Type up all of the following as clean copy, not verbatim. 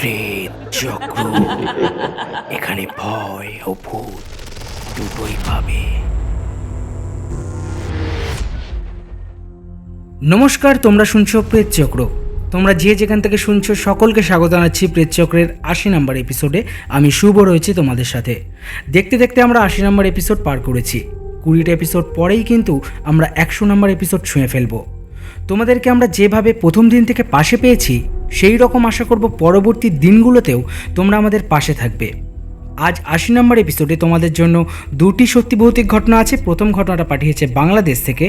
প্রেত চক্র। এখানে ভয় ও ভূত দুটোই পাবে। নমস্কার, তোমরা শুনছো প্রেত চক্র। তোমরা যে যেখান থেকে শুনছো সকলকে স্বাগত জানাচ্ছি প্রেত চক্রের ৮০ নম্বর এপিসোডে। আমি শুভ রয়েছি তোমাদের সাথে। দেখতে দেখতে আমরা ৮০ নম্বর এপিসোড পার করেছি। ২০টা এপিসোড পরেই কিন্তু আমরা ১০০ নম্বর এপিসোড ছুঁয়ে ফেলবো। তোমাদেরকে আমরা যেভাবে প্রথম দিন থেকে পাশে পেয়েছি সেই রকম আশা করব পরবর্তী দিনগুলোতেও তোমরা আমাদের পাশে থাকবে। আজ ৮০ নম্বর এপিসোডে তোমাদের জন্য দুটি সত্যি ভৌতিক ঘটনা আছে। প্রথম ঘটনাটা পাঠিয়েছে বাংলাদেশ থেকে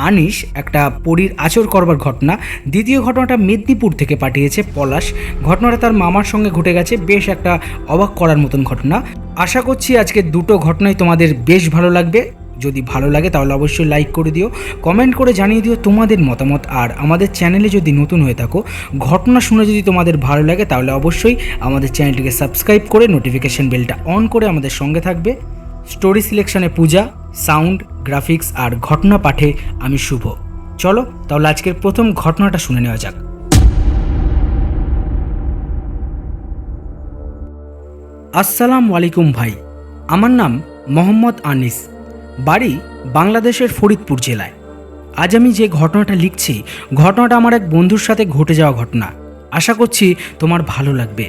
আনিস, একটা পরীর আচর করবার ঘটনা। দ্বিতীয় ঘটনাটা মেদিনীপুর থেকে পাঠিয়েছে পলাশ। ঘটনাটা তার মামার সঙ্গে ঘটে গেছে, বেশ একটা অবাক করার মতন ঘটনা। আশা করছি আজকে দুটো ঘটনাই তোমাদের বেশ ভালো লাগবে। যদি ভালো লাগে তাহলে অবশ্যই লাইক করে দিও, কমেন্ট করে জানিয়ে দিও তোমাদের মতামত। আর আমাদের চ্যানেলে যদি নতুন হয়ে থাকো, ঘটনা শুনে যদি তোমাদের ভালো লাগে তাহলে অবশ্যই আমাদের চ্যানেলটিকে সাবস্ক্রাইব করে নোটিফিকেশন বেলটা অন করে আমাদের সঙ্গে থাকবে। স্টোরি সিলেকশনে পূজা, সাউন্ড, গ্রাফিক্স আর ঘটনা পাঠে আমি শুভ। চলো তাহলে আজকের প্রথম ঘটনাটা শুনে নেওয়া যাক। আসসালামু আলাইকুম ভাই, আমার নাম মোহাম্মদ আনিস, বাড়ি বাংলাদেশের ফরিদপুর জেলায়। আজ আমি যে ঘটনাটা লিখছি, ঘটনাটা আমার এক বন্ধুর সাথে ঘটে যাওয়া ঘটনা। আশা করছি তোমার ভালো লাগবে।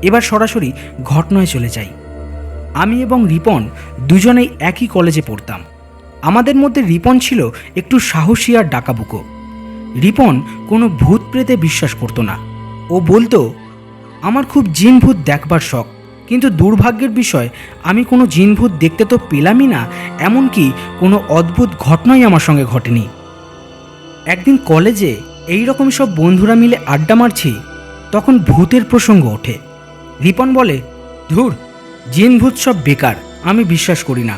এবার সরাসরি ঘটনায় চলে যাই। আমি এবং রিপন দুজনেই একই কলেজে পড়তাম। আমাদের মধ্যে রিপন ছিল একটু সাহসী আর ডাকাবুকো। রিপন কোনো ভূত প্রেতে বিশ্বাস করতো না। ও বলতো, আমার খুব জিন ভূত দেখবার শখ, কিন্তু দুর্ভাগ্যের বিষয় আমি কোনো জিন ভূত দেখতে তো পেলামই না, এমনকি কোনো অদ্ভুত ঘটনাই আমার সঙ্গে ঘটেনি। একদিন কলেজে এই রকম সব বন্ধুরা মিলে আড্ডা মারছি, তখন ভূতের প্রসঙ্গ ওঠে। রিপন বলে, ধুর, জিন ভূত সব বেকার, আমি বিশ্বাস করি না।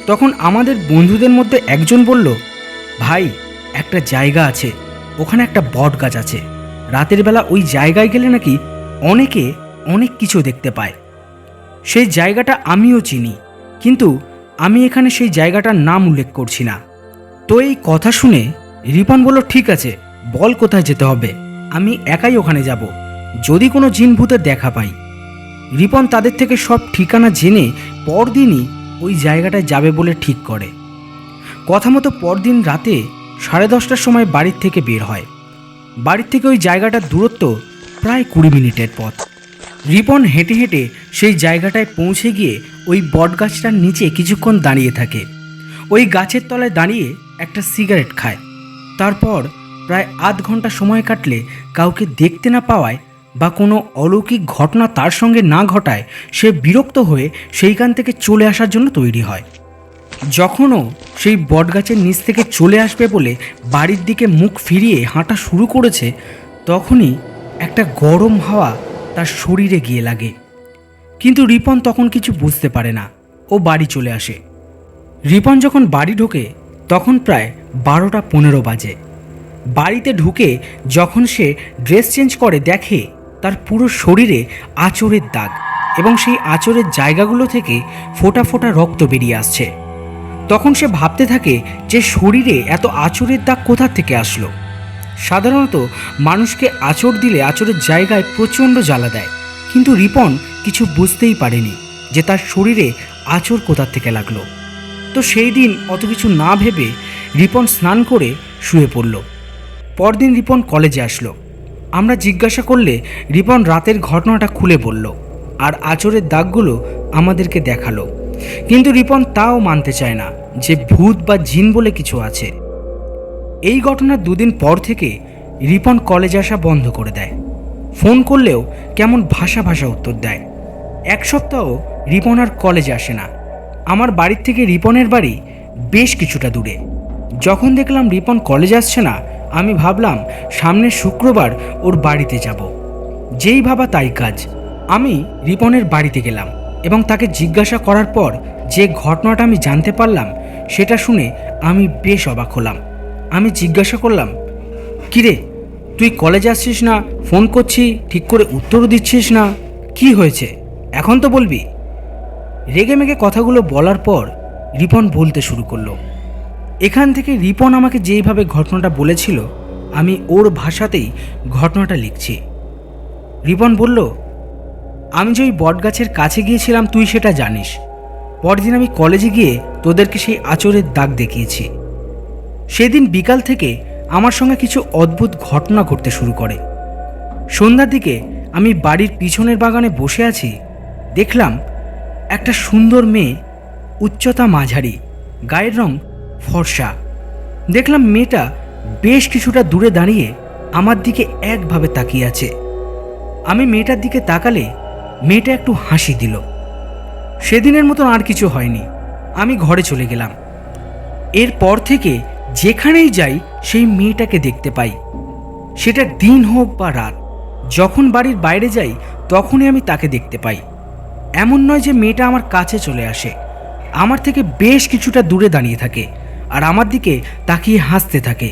তখন আমাদের বন্ধুদের মধ্যে একজন বলল, ভাই, একটা জায়গা আছে, ওখানে একটা বট গাছ আছে। রাতের বেলা ওই জায়গায় গেলে নাকি অনেকে অনেক কিছু দেখতে পায়। সেই জায়গাটা আমিও চিনি, কিন্তু আমি এখানে সেই জায়গাটার নাম উল্লেখ করছি না। তো এই কথা শুনে রিপন বলল, ঠিক আছে, বল কোথায় যেতে হবে, আমি একাই ওখানে যাব, যদি কোনো জিন ভূতের দেখা পাই। রিপন তাদের থেকে সব ঠিকানা জেনে পরদিনই ওই জায়গাটায় যাবে বলে ঠিক করে। কথা মতো পরদিন রাতে 10:30টার সময় বাড়ির থেকে বের হয়। বাড়ির থেকে ওই জায়গাটার দূরত্ব প্রায় 20 মিনিটের পথ। রিপন হেঁটে হেঁটে সেই জায়গাটায় পৌঁছে গিয়ে ওই বটগাছটার নিচে কিছুক্ষণ দাঁড়িয়ে থাকে। ওই গাছের তলায় দাঁড়িয়ে একটা সিগারেট খায়। তারপর প্রায় আধ ঘন্টা সময় কাটলে কাউকে দেখতে না পাওয়ায় বা কোনো অলৌকিক ঘটনা তার সঙ্গে না ঘটায় সে বিরক্ত হয়ে সেইখান থেকে চলে আসার জন্য তৈরি হয়। যখনও সেই বটগাছের নিচ থেকে চলে আসবে বলে বাড়ির দিকে মুখ ফিরিয়ে হাঁটা শুরু করেছে, তখনই একটা গরম হাওয়া তার শরীরে গিয়ে লাগে। কিন্তু রিপন তখন কিছু বুঝতে পারে না, ও বাড়ি চলে আসে। রিপন যখন বাড়ি ঢোকে তখন প্রায় 12:15 বাজে। বাড়িতে ঢুকে যখন সে ড্রেস চেঞ্জ করে, দেখে তার পুরো শরীরে আঁচড়ের দাগ এবং সেই আঁচড়ের জায়গাগুলো থেকে ফোঁটা ফোঁটা রক্ত বেরিয়ে আসছে। তখন সে ভাবতে থাকে যে শরীরে এত আঁচড়ের দাগ কোথা থেকে আসলো। সাধারণত মানুষকে আঁচড় দিলে আঁচড়ের জায়গায় প্রচণ্ড জ্বালা দেয়, কিন্তু রিপন কিছু বুঝতেই পারেনি যে তার শরীরে আঁচড় কোথা থেকে লাগলো। তো সেই দিন অত কিছু না ভেবে রিপন স্নান করে শুয়ে পড়ল। পরদিন রিপন কলেজে আসলো। আমরা জিজ্ঞাসা করলে রিপন রাতের ঘটনাটা খুলে বলল আর আঁচড়ের দাগগুলো আমাদেরকে দেখালো। কিন্তু রিপন তাও মানতে চায় না যে ভূত বা জিন বলে কিছু আছে। এই ঘটনার 2 দিন পর থেকে রিপন কলেজে আসা বন্ধ করে দেয়। ফোন করলেও কেমন ভাষা ভাষা উত্তর দেয়। 1 সপ্তাহ রিপন আর কলেজে আসে না। আমার বাড়ির থেকে রিপনের বাড়ি বেশ কিছুটা দূরে। যখন দেখলাম রিপন কলেজে আসছে না, আমি ভাবলাম সামনের শুক্রবার ওর বাড়িতে যাব। যেই ভাবা তাই কাজ। আমি রিপনের বাড়িতে গেলাম এবং তাকে জিজ্ঞাসা করার পর যে ঘটনাটা আমি জানতে পারলাম সেটা শুনে আমি বেশ অবাক হলাম। আমি জিজ্ঞাসা করলাম, কিরে, তুই কলেজে আসছিস না, ফোন করছি ঠিক করে উত্তরও দিচ্ছিস না, কি হয়েছে এখন তো বলবি। রেগে মেগে কথাগুলো বলার পর রিপন বলতে শুরু করলো। এখান থেকে রিপন আমাকে যেইভাবে ঘটনাটা বলেছিল আমি ওর ভাষাতেই ঘটনাটা লিখছি। রিপন বলল, আমি যে ওই বটগাছের কাছে গিয়েছিলাম তুই সেটা জানিস। পরদিন আমি কলেজে গিয়ে তোদেরকে সেই আঁচড়ের দাগ দেখিয়েছি। সেদিন বিকাল থেকে আমার সঙ্গে কিছু অদ্ভুত ঘটনা ঘটতে শুরু করে। সন্ধ্যার দিকে আমি বাড়ির পিছনের বাগানে বসে আছি, দেখলাম একটা সুন্দর মেয়ে, উচ্চতা মাঝারি, গায়ের রং ফর্সা। দেখলাম মেয়েটা বেশ কিছুটা দূরে দাঁড়িয়ে আমার দিকে একভাবে তাকিয়ে আছে। আমি মেয়েটার দিকে তাকালে মেয়েটা একটু হাসি দিল। সেদিনের মতন আর কিছু হয়নি, আমি ঘরে চলে গেলাম। এরপর থেকে যেখানেই যাই সেই মেয়েটাকে দেখতে পাই, সেটা দিন হোক বা রাত। যখন বাড়ির বাইরে যাই তখনই আমি তাকে দেখতে পাই। এমন নয় যে মেয়েটা আমার কাছে চলে আসে, আমার থেকে বেশ কিছুটা দূরে দাঁড়িয়ে থাকে আর আমার দিকে তাকিয়ে হাসতে থাকে।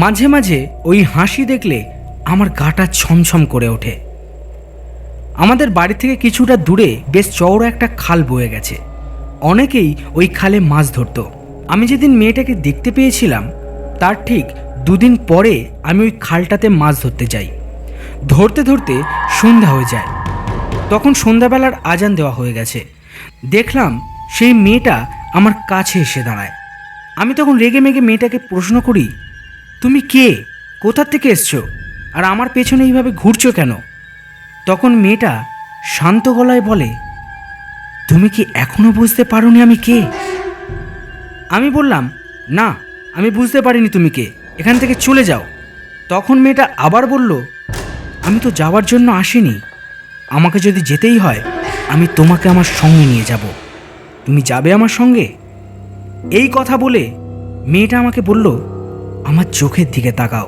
মাঝে মাঝে ওই হাসি দেখলে আমার গাটা ছমছম করে ওঠে। আমাদের বাড়ি থেকে কিছুটা দূরে বেশ চওড়া একটা খাল বয়ে গেছে। অনেকেই ওই খালে মাছ ধরত। আমি যেদিন মেয়েটাকে দেখতে পেয়েছিলাম তার ঠিক দুদিন পরে আমি ওই খালটাতে মাছ ধরতে যাই। ধরতে ধরতে সন্ধ্যা হয়ে যায়। তখন সন্ধ্যাবেলার আজান দেওয়া হয়ে গেছে। দেখলাম সেই মেয়েটা আমার কাছে এসে দাঁড়ায়। আমি তখন রেগে মেগে মেয়েটাকে প্রশ্ন করি, তুমি কে, কোথা থেকে এসছো, আর আমার পেছনে এইভাবে ঘুরছো কেন? তখন মেয়েটা শান্ত গলায় বলে, তুমি কি এখনো বুঝতে পারোনি আমি কে? আমি বললাম, না, আমি বুঝতে পারিনি তুমি কে, এখান থেকে চলে যাও। তখন মেয়েটা আবার বলল, আমি তো যাওয়ার জন্য আসিনি, আমাকে যদি যেতেই হয় আমি তোমাকে আমার সঙ্গে নিয়ে যাব, তুমি যাবে আমার সঙ্গে? এই কথা বলে মেয়েটা আমাকে বলল, আমার চোখের দিকে তাকাও।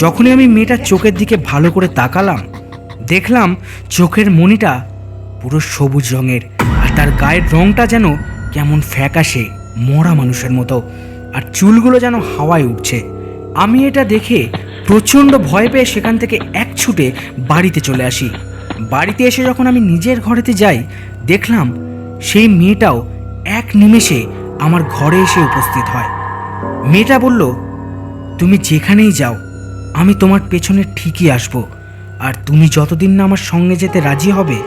যখনই আমি মেয়েটার চোখের দিকে ভালো করে তাকালাম, দেখলাম চোখের মণিটা পুরো সবুজ রঙের, আর তার গায়ের রঙটা যেন কেমন ফ্যাকাশে মরা মানুষের মতো, আর চুলগুলো যেন হাওয়ায় উঠছে। আমি এটা দেখে প্রচণ্ড ভয় পেয়ে সেখান থেকে এক ছুটে বাড়িতে চলে আসি। বাড়িতে এসে যখন আমি নিজের ঘরেতে যাই, দেখলাম সেই মেয়েটাও এক নিমেষে আমার ঘরে এসে উপস্থিত হয়। মেয়েটা বলল, তুমি যেখানেই যাও আমি তোমার পেছনে ঠিকই আসব, আর তুমি যতদিন না আমার সঙ্গে যেতে রাজি হবে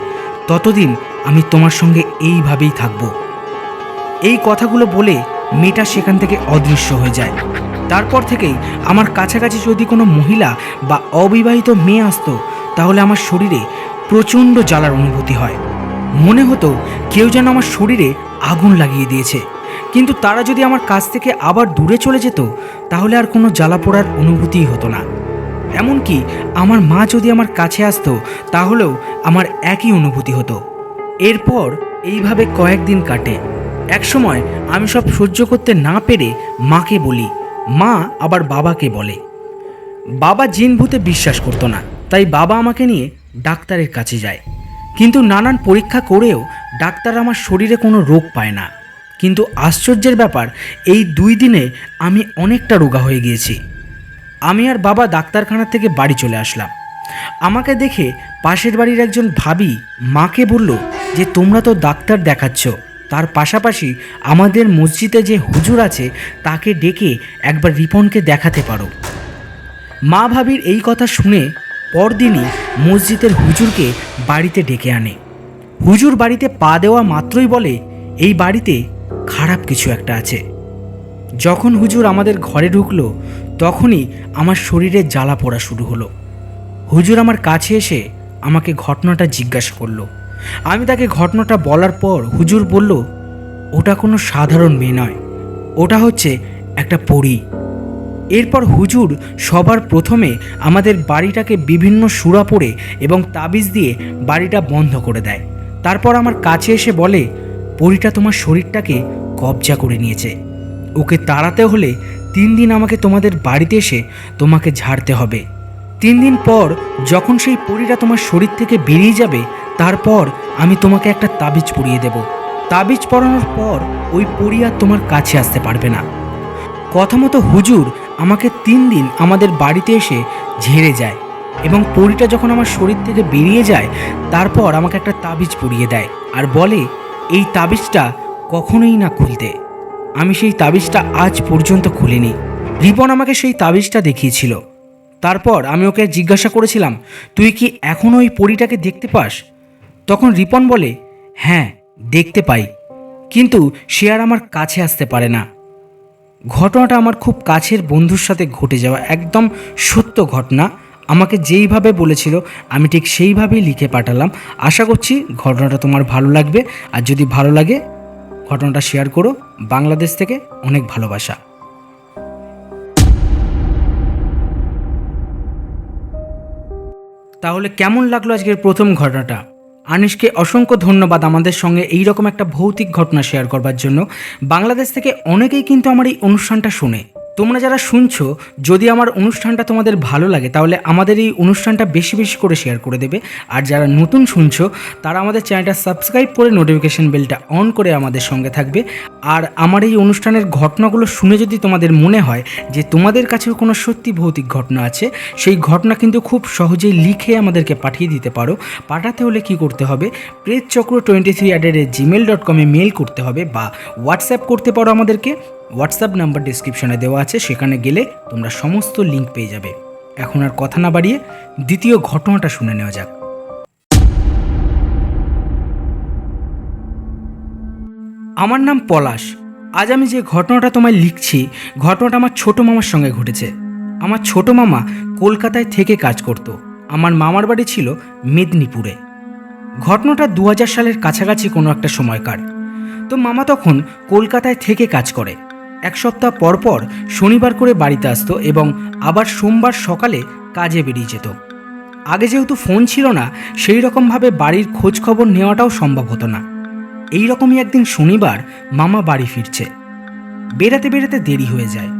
ততদিন আমি তোমার সঙ্গে এইভাবেই থাকব। এই কথাগুলো বলে মেয়েটা সেখান থেকে অদৃশ্য হয়ে যায়। তারপর থেকেই আমার কাছাকাছি যদি কোনো মহিলা বা অবিবাহিত মেয়ে আসতো তাহলে আমার শরীরে প্রচণ্ড জ্বালার অনুভূতি হয়। মনে হতো কেউ যেন আমার শরীরে আগুন লাগিয়ে দিয়েছে। কিন্তু তারা যদি আমার কাছ থেকে আবার দূরে চলে যেত তাহলে আর কোনো জ্বালা পোড়ার অনুভূতিই হতো না। এমনকি আমার মা যদি আমার কাছে আসতো তাহলেও আমার একই অনুভূতি হতো। এরপর এইভাবে কয়েকদিন কাটে। একসময় আমি সব সহ্য করতে না পেরে মাকে বলি, মা আবার বাবাকে বলে। বাবা জিন ভূতে বিশ্বাস করতো না, তাই বাবা আমাকে নিয়ে ডাক্তারের কাছে যায়। কিন্তু নানান পরীক্ষা করেও ডাক্তার আমার শরীরে কোনো রোগ পায় না। কিন্তু আশ্চর্যের ব্যাপার, এই 2 দিনে আমি অনেকটা রোগা হয়ে গিয়েছি। আমি আর বাবা ডাক্তারখানা থেকে বাড়ি চলে আসলাম। আমাকে দেখে পাশের বাড়ির একজন ভাবি মাকে বলল যে তোমরা তো ডাক্তার দেখাচ্ছ, তার পাশাপাশি আমাদের মসজিদে যে হুজুর আছে তাকে ডেকে একবার রিপনকে দেখাতে পারো। মা ভাবির এই কথা শুনে পরদিনই মসজিদের হুজুরকে বাড়িতে ডেকে আনে। হুজুর বাড়িতে পা দেওয়া মাত্রই বলে, এই বাড়িতে খারাপ কিছু একটা আছে। যখন হুজুর আমাদের ঘরে ঢুকলো তখনই আমার শরীরে জ্বালা পোড়া শুরু হলো। হুজুর আমার কাছে এসে আমাকে ঘটনাটা জিজ্ঞাসা করলো। আমি তাকে ঘটনাটা বলার পর হুজুর বলল, ওটা কোনো সাধারণ মেয়ে নয়, ওটা হচ্ছে একটা পরী। এরপর হুজুর সবার প্রথমে আমাদের বাড়িটাকে বিভিন্ন সূরা পড়ে এবং তাবিজ দিয়ে বাড়িটা বন্ধ করে দেয়। তারপর আমার কাছে এসে বলে, পরীটা তোমার শরীরটাকে কবজা করে নিয়েছে, ওকে তাড়াতে হলে 3 দিন আমাকে তোমাদের বাড়িতে এসে তোমাকে ঝাড়তে হবে। 3 দিন পর যখন সেই পরীটা তোমার শরীর থেকে বেরিয়ে যাবে তারপর আমি তোমাকে একটা তাবিজ পরিয়ে দেব। তাবিজ পরানোর পর ওই পরী আর তোমার কাছে আসতে পারবে না। কথা মতো হুজুর আমাকে 3 দিন আমাদের বাড়িতে এসে ঝেড়ে যায় এবং পরীটা যখন আমার শরীর থেকে বেরিয়ে যায় তারপর আমাকে একটা তাবিজ পরিয়ে দেয় আর বলে এই তাবিজটা কখনোই না খুলতে। আমি সেই তাবিজটা আজ পর্যন্ত খুলিনি। রিপন আমাকে সেই তাবিজটা দেখিয়েছিল। তারপর আমি ওকে জিজ্ঞাসা করেছিলাম, তুই কি এখনও ওই পরীটাকে দেখতে পাস? তখন রিপন বলে, হ্যাঁ দেখতে পাই, কিন্তু সে আর আমার কাছে আসতে পারে না। ঘটনাটা আমার খুব কাছের বন্ধুর সাথে ঘটে যাওয়া একদম সত্য ঘটনা। আমাকে যেইভাবে বলেছিল আমি ঠিক সেইভাবেই লিখে পাঠালাম। আশা করছি ঘটনাটা তোমার ভালো লাগবে, আর যদি ভালো লাগে ঘটনাটা শেয়ার করো। বাংলাদেশ থেকে অনেক ভালোবাসা। তাহলে কেমন লাগলো আজকের প্রথম ঘটনাটা? আনিশকে অসংখ্য ধন্যবাদ আমাদের সঙ্গে এইরকম একটা ভৌতিক ঘটনা শেয়ার করবার জন্য। বাংলাদেশ থেকে অনেকেই কিন্তু আমার এই অনুষ্ঠানটা শোনে। তোমরা যারা শুনছো, যদি আমার অনুষ্ঠানটা তোমাদের ভালো লাগে তাহলে আমাদের এই অনুষ্ঠানটা বেশি বেশি করে শেয়ার করে দেবে। আর যারা নতুন শুনছো তারা আমাদের চ্যানেলটা সাবস্ক্রাইব করে নোটিফিকেশন বেলটা অন করে আমাদের সঙ্গে থাকবে। আর আমার এই অনুষ্ঠানের ঘটনাগুলো শুনে যদি তোমাদের মনে হয় যে তোমাদের কাছেও কোনো সত্যি ভৌতিক ঘটনা আছে, সেই ঘটনা কিন্তু খুব সহজেই লিখে আমাদেরকে পাঠিয়ে দিতে পারো। পাঠাতে হলে কি করতে হবে, prezchakro23@gmail.com মেল করতে হবে, বা হোয়াটসঅ্যাপ করতে পারো আমাদেরকে। হোয়াটসঅ্যাপ নাম্বার ডিসক্রিপশনে দেওয়া আছে, সেখানে গেলে তোমরা সমস্ত লিঙ্ক পেয়ে যাবে। এখন আর কথা না বাড়িয়ে দ্বিতীয় ঘটনাটা শুনে নেওয়া যাক। আমার নাম পলাশ। আজ আমি যে ঘটনাটা তোমায় লিখছি, ঘটনাটা আমার ছোট মামার সঙ্গে ঘটেছে। আমার ছোট মামা কলকাতায় থেকে কাজ করত। আমার মামার বাড়ি ছিল মেদিনীপুরে। ঘটনাটা 2000 সালের কাছাকাছি কোনো একটা সময়কার। তো মামা তখন কলকাতায় থেকে কাজ করে। এক সপ্তাহ পর পর শনিবার করে বাড়িতে আসতো এবং আবার সোমবার সকালে কাজে বেরিয়ে যেত। আগে যেহেতু ফোন ছিল না, সেই রকমভাবে বাড়ির খোঁজ খবর নেওয়াটাও সম্ভব হতো না। এই রকমই একদিন শনিবার মামা বাড়ি ফিরছে। বেরাতে বেরাতে দেরি হয়ে যায়।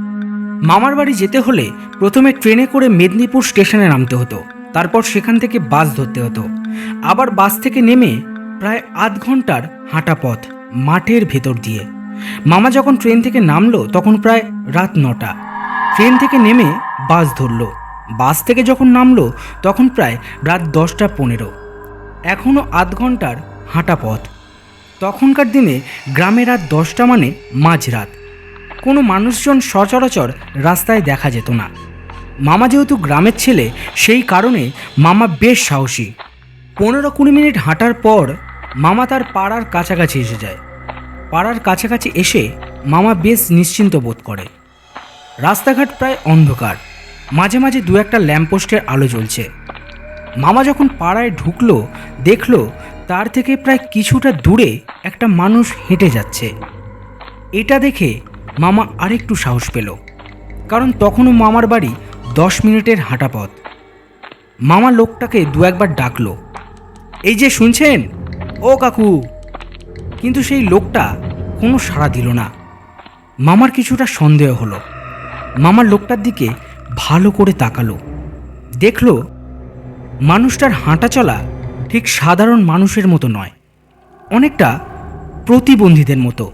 মামার বাড়ি যেতে হলে প্রথমে ট্রেনে করে মেদিনীপুর স্টেশনে নামতে হতো, তারপর সেখান থেকে বাস ধরতে হতো। আবার বাস থেকে নেমে প্রায় আধ ঘন্টার হাঁটা পথ মাঠের ভেতর দিয়ে। মামা যখন ট্রেন থেকে নামলো তখন প্রায় রাত 9টা। ট্রেন থেকে নেমে বাস ধরলো। বাস থেকে যখন নামলো তখন প্রায় রাত 10টা 15। এখনও আধ ঘন্টার হাঁটা পথ। তখনকার দিনে গ্রামে রাত 10টা মানে মাঝরাত। কোনো মানুষজন সচরাচর রাস্তায় দেখা যেত না। মামা যেহেতু গ্রামের ছেলে, সেই কারণে মামা বেশ সাহসী। 15-20 মিনিট হাঁটার পর মামা তার পাড়ার কাছাকাছি এসে যায়। পাড়ার কাছাকাছি এসে মামা বেশ নিশ্চিন্ত বোধ করে। রাস্তাঘাট প্রায় অন্ধকার, মাঝে মাঝে দু একটা ল্যাম্পপোস্টের আলো জ্বলছে। মামা যখন পাড়ায় ঢুকলো, দেখলো তার থেকে প্রায় কিছুটা দূরে একটা মানুষ হেঁটে যাচ্ছে। এটা দেখে মামা আরেকটু সাহস পেল, কারণ তখনও মামার বাড়ি 10 মিনিটের হাঁটা পথ। মামা লোকটাকে দু একবার ডাকলো, এই যে শুনছেন, ও কাকু। কিন্তু সেই লোকটা কোনো সাড়া দিল না। মামার কিছুটা সন্দেহ হলো। মামার লোকটার দিকে ভালো করে তাকালো, দেখলো মানুষটার হাঁটা চলা ঠিক সাধারণ মানুষের মতো নয়, অনেকটা প্রতিবন্ধীদের মতো।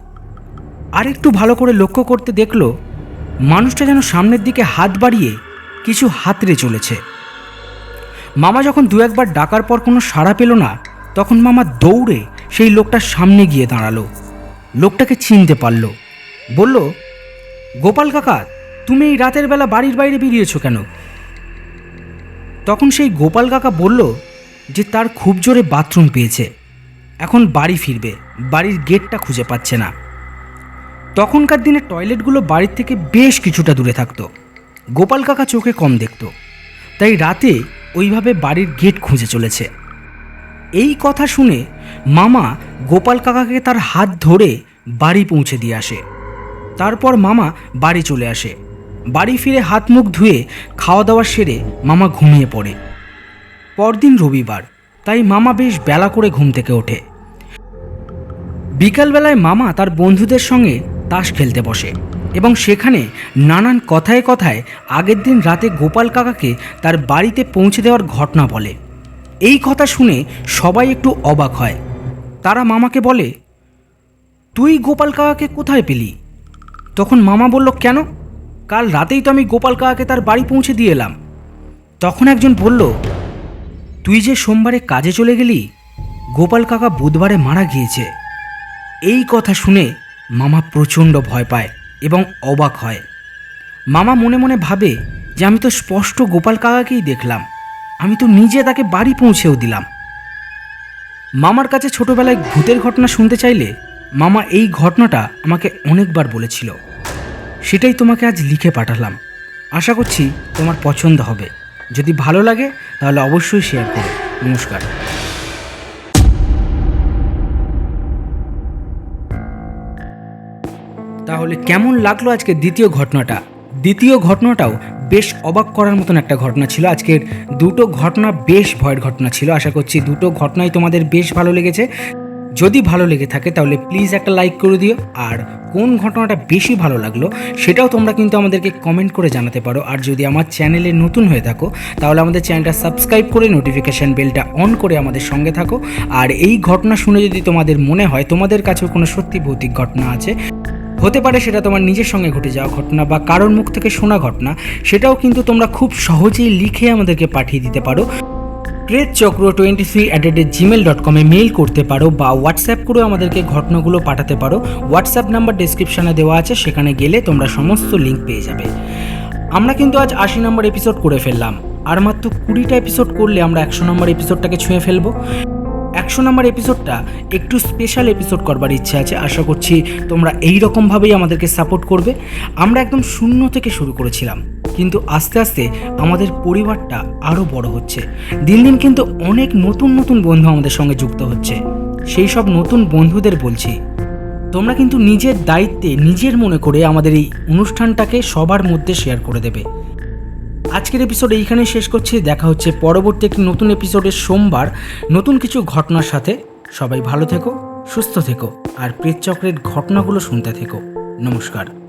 আরেকটু ভালো করে লক্ষ্য করতে দেখলো মানুষটা যেন সামনের দিকে হাত বাড়িয়ে কিছু হাতড়ে চলেছে। মামা যখন দু একবার ডাকার পর কোনো সাড়া পেল না, তখন মামা দৌড়ে সেই লোকটার সামনে গিয়ে দাঁড়ালো। লোকটাকে চিনতে পারল। বলল, গোপাল কাকা, তুমি এই রাতের বেলা বাড়ির বাইরে বেরিয়েছো কেন? তখন সেই গোপাল কাকা বলল যে তার খুব জোরে বাথরুম পেয়েছে, এখন বাড়ি ফিরবে, বাড়ির গেটটা খুঁজে পাচ্ছে না। তখনকার দিনে টয়লেটগুলো বাড়ির থেকে বেশ কিছুটা দূরে থাকতো। গোপাল কাকা চোখে কম দেখত, তাই রাতে ওইভাবে বাড়ির গেট খুঁজে চলেছে। এই কথা শুনে মামা গোপাল কাকাকে তার হাত ধরে বাড়ি পৌঁছে দিয়ে আসে। তারপর মামা বাড়ি চলে আসে। বাড়ি ফিরে হাত মুখ ধুয়ে খাওয়া দাওয়া সেরে মামা ঘুমিয়ে পড়ে। পরদিন রবিবার, তাই মামা বেশ বেলা করে ঘুম থেকে ওঠে। বিকালবেলায় মামা তার বন্ধুদের সঙ্গে তাস খেলতে বসে এবং সেখানে নানান কথায় কথায় আগের দিন রাতে গোপাল কাকাকে তার বাড়িতে পৌঁছে দেওয়ার ঘটনা বলে। এই কথা শুনে সবাই একটু অবাক হয়। তারা মামাকে বলে, তুই গোপাল কাকাকে কোথায় পেলি? তখন মামা বলল, কেন, কাল রাতেই তো আমি গোপাল কাকাকে তার বাড়ি পৌঁছে দিয়ে এলাম। তখন একজন বলল, তুই যে সোমবারে কাজে চলে গেলি, গোপাল কাকা বুধবারে মারা গিয়েছে। এই কথা শুনে মামা প্রচণ্ড ভয় পায় এবং অবাক হয়। মামা মনে মনে ভাবে যে আমি তো স্পষ্ট গোপাল কাকাকেই দেখলাম, আমি তো নিজে তাকে বাড়ি পৌঁছেও দিলাম। মামার কাছে ছোটবেলায় ভূতের ঘটনা শুনতে চাইলে মামা এই ঘটনাটা আমাকে অনেকবার বলেছিল। সেটাই তোমাকে আজ লিখে পাঠালাম। আশা করছি তোমার পছন্দ হবে। যদি ভালো লাগে তাহলে অবশ্যই শেয়ার করো। নমস্কার। তাহলে কেমন লাগলো আজকে দ্বিতীয় ঘটনাটা? দ্বিতীয় ঘটনাটাও বেশ অবাক করার মতন একটা ঘটনা ছিল। আজকের দুটো ঘটনা বেশ ভয়ের ঘটনা ছিল। আশা করছি দুটো ঘটনাই তোমাদের বেশ ভালো লেগেছে। যদি ভালো লেগে থাকে তাহলে প্লিজ একটা লাইক করে দিও। আর কোন ঘটনাটা বেশি ভালো লাগলো সেটাও তোমরা কিন্তু আমাদেরকে কমেন্ট করে জানাতে পারো। আর যদি আমার চ্যানেলে নতুন হয়ে থাকো তাহলে আমাদের চ্যানেলটা সাবস্ক্রাইব করে নোটিফিকেশান বেলটা অন করে আমাদের সঙ্গে থাকো। আর এই ঘটনা শুনে যদি তোমাদের মনে হয় তোমাদের কাছেও কোনো সত্যি ভৌতিক ঘটনা আছে, হতে পারে সেটা তোমার নিজের সঙ্গে ঘটে যাওয়া ঘটনা বা কারোর মুখ থেকে শোনা ঘটনা, সেটাও কিন্তু তোমরা খুব সহজেই লিখে আমাদেরকে পাঠিয়ে দিতে পারো। প্রেতচক্র23@gmail.com মেইল করতে পারো বা হোয়াটসঅ্যাপ করেও আমাদেরকে ঘটনাগুলো পাঠাতে পারো। হোয়াটসঅ্যাপ নাম্বার ডেসক্রিপশানে দেওয়া আছে, সেখানে গেলে তোমরা সমস্ত লিঙ্ক পেয়ে যাবে। আমরা কিন্তু আজ 80 নম্বর এপিসোড করে ফেললাম। আর মাত্র 20টা এপিসোড করলে আমরা 100 নম্বর এপিসোডটাকে ছুঁয়ে ফেলবো। 100 নম্বর এপিসোডটা একটু স্পেশাল এপিসোড করবার ইচ্ছে আছে। আশা করছি তোমরা এই রকমভাবেই আমাদেরকে সাপোর্ট করবে। আমরা একদম শূন্য থেকে শুরু করেছিলাম, কিন্তু আস্তে আস্তে আমাদের পরিবারটা আরও বড় হচ্ছে। দিন দিন কিন্তু অনেক নতুন নতুন বন্ধু আমাদের সঙ্গে যুক্ত হচ্ছে। সেই সব নতুন বন্ধুদের বলছি, তোমরা কিন্তু নিজের দায়িত্বে নিজের মনে করে আমাদের এই অনুষ্ঠানটাকে সবার মধ্যে শেয়ার করে দেবে। আজকের এপিসোড এইখানেই শেষ করছি। দেখা হচ্ছে পরবর্তী একটি নতুন এপিসোডে সোমবার নতুন কিছু ঘটনার সাথে। সবাই ভালো থেকো, সুস্থ থেকো আর প্রেতচক্রের ঘটনাগুলো শুনতে থেকো। নমস্কার।